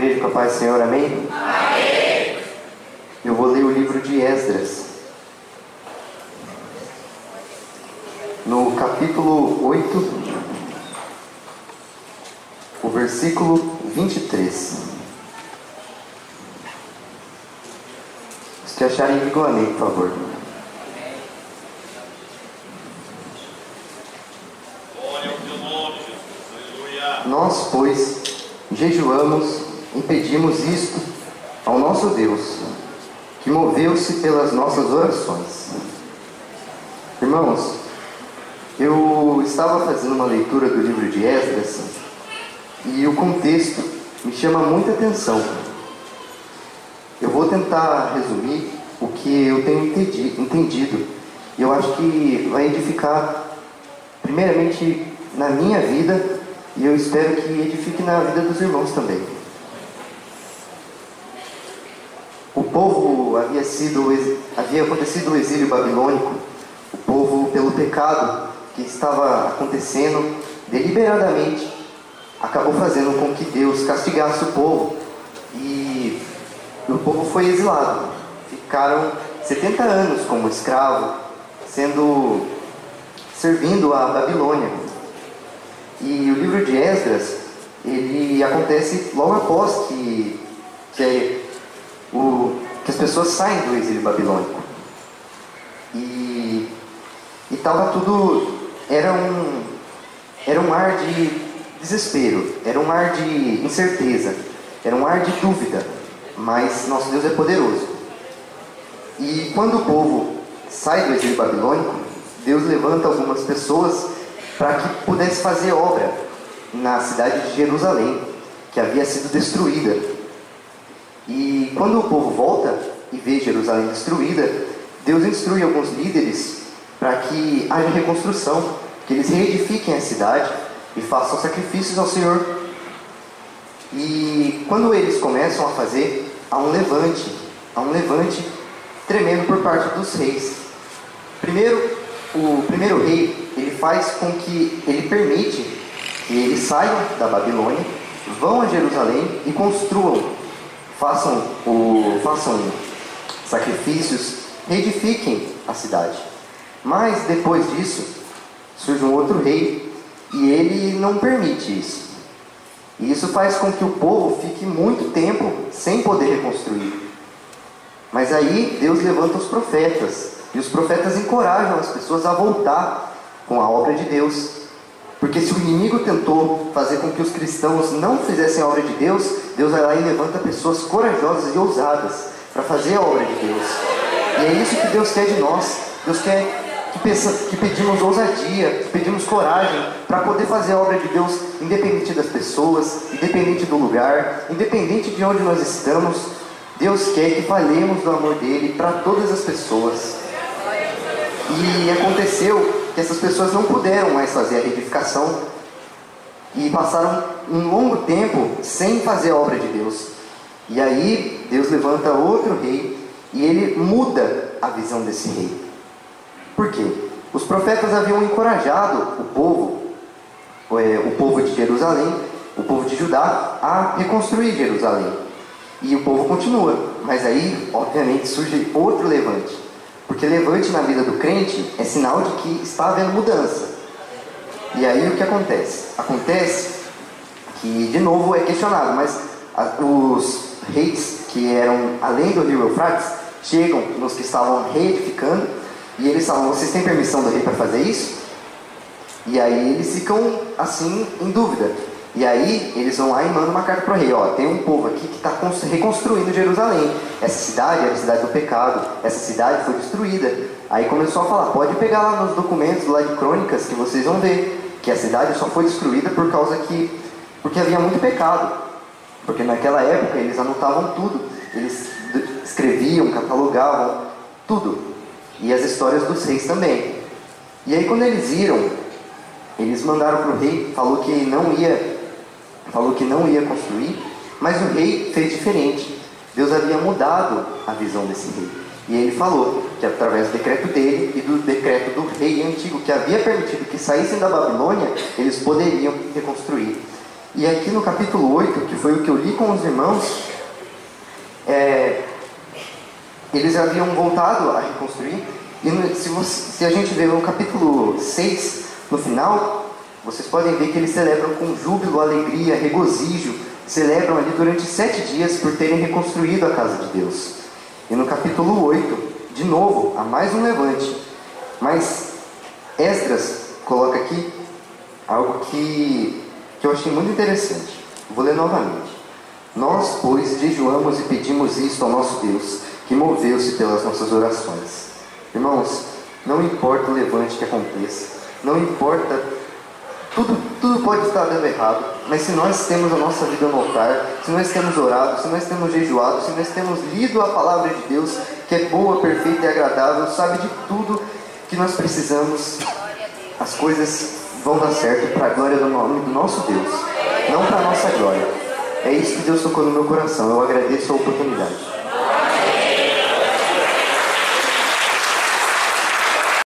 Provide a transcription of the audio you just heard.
igreja com a paz do Senhor, amém? Amém! Eu vou ler o livro de Esdras, no capítulo 8, o versículo 23. Os que acharem, digam amém, por favor. Glória ao teu nome, Jesus. Aleluia. Nós, pois, jejuamos e pedimos isto ao nosso Deus, que moveu-se pelas nossas orações. Irmãos, eu estava fazendo uma leitura do livro de Esdras e o contexto me chama muita atenção. Eu vou tentar resumir o que eu tenho entendido. E eu acho que vai edificar primeiramente na minha vida, e eu espero que edifique na vida dos irmãos também. O povo havia acontecido o exílio babilônico. O povo, pelo pecado que estava acontecendo deliberadamente, acabou fazendo com que Deus castigasse o povo, e o povo foi exilado. Ficaram 70 anos como escravo, servindo a Babilônia. E o livro de Esdras, ele acontece logo após que as pessoas saem do exílio babilônico. E estava tudo... Era um ar de desespero, era um ar de incerteza, era um ar de dúvida, mas nosso Deus é poderoso. E quando o povo sai do exílio babilônico, Deus levanta algumas pessoas para que pudesse fazer obra na cidade de Jerusalém, que havia sido destruída. E quando o povo volta e vê Jerusalém destruída, Deus instrui alguns líderes para que haja reconstrução, que eles reedifiquem a cidade e façam sacrifícios ao Senhor. E quando eles começam a fazer, há um levante tremendo por parte dos reis. O primeiro rei, ele faz com que ele permite que eles saiam da Babilônia, vão a Jerusalém e construam, façam sacrifícios, reedifiquem a cidade. Mas depois disso, surge um outro rei e ele não permite isso. E isso faz com que o povo fique muito tempo sem poder reconstruir. Mas aí Deus levanta os profetas, e os profetas encorajam as pessoas a voltar com a obra de Deus. Porque se o inimigo tentou fazer com que os cristãos não fizessem a obra de Deus, Deus vai lá e levanta pessoas corajosas e ousadas para fazer a obra de Deus. E é isso que Deus quer de nós. Deus quer que pedimos ousadia, que pedimos coragem para poder fazer a obra de Deus, independente das pessoas, independente do lugar, independente de onde nós estamos. Deus quer que falemos do amor dele para todas as pessoas. E aconteceu que essas pessoas não puderam mais fazer a reedificação e passaram um longo tempo sem fazer a obra de Deus. E aí Deus levanta outro rei e ele muda a visão desse rei. Por quê? Os profetas haviam encorajado o povo de Jerusalém, o povo de Judá, a reconstruir Jerusalém. E o povo continua, mas aí, obviamente, surge outro levante. Porque levante na vida do crente é sinal de que está havendo mudança. E aí o que acontece? Acontece que, de novo, é questionado, mas os reis que eram além do rio Eufrates chegam nos que estavam reedificando e eles falam: vocês têm permissão do rei para fazer isso? E aí eles ficam assim em dúvida. E aí eles vão lá e mandam uma carta para o rei: ó, tem um povo aqui que está reconstruindo Jerusalém. Essa cidade era a cidade do pecado, essa cidade foi destruída. Aí começou a falar: pode pegar lá nos documentos lá de crônicas que vocês vão ver que a cidade só foi destruída porque havia muito pecado. Porque naquela época eles anotavam tudo, eles escreviam, catalogavam tudo, e as histórias dos reis também. E aí quando eles viram, eles mandaram para o rei, falou que não ia construir, mas o rei fez diferente. Deus havia mudado a visão desse rei. E ele falou que através do decreto dele e do decreto do rei antigo, que havia permitido que saíssem da Babilônia, eles poderiam reconstruir. E aqui no capítulo 8, que foi o que eu li com os irmãos, eles haviam voltado a reconstruir. E se a gente ver no capítulo 6, no final, vocês podem ver que eles celebram com júbilo, alegria, regozijo, celebram ali durante 7 dias por terem reconstruído a casa de Deus. E no capítulo 8, de novo, há mais um levante. Mas Esdras coloca aqui algo que eu achei muito interessante. Vou ler novamente. Nós, pois, jejuamos e pedimos isto ao nosso Deus, que moveu-se pelas nossas orações. Irmãos, não importa o levante que aconteça, não importa, tudo pode estar dando errado, mas se nós temos a nossa vida no altar, se nós temos orado, se nós temos jejuado, se nós temos lido a palavra de Deus, que é boa, perfeita e agradável, sabe de tudo que nós precisamos, as coisas vão dar certo para a glória do nome do nosso Deus, não para a nossa glória. É isso que Deus tocou no meu coração. Eu agradeço a oportunidade.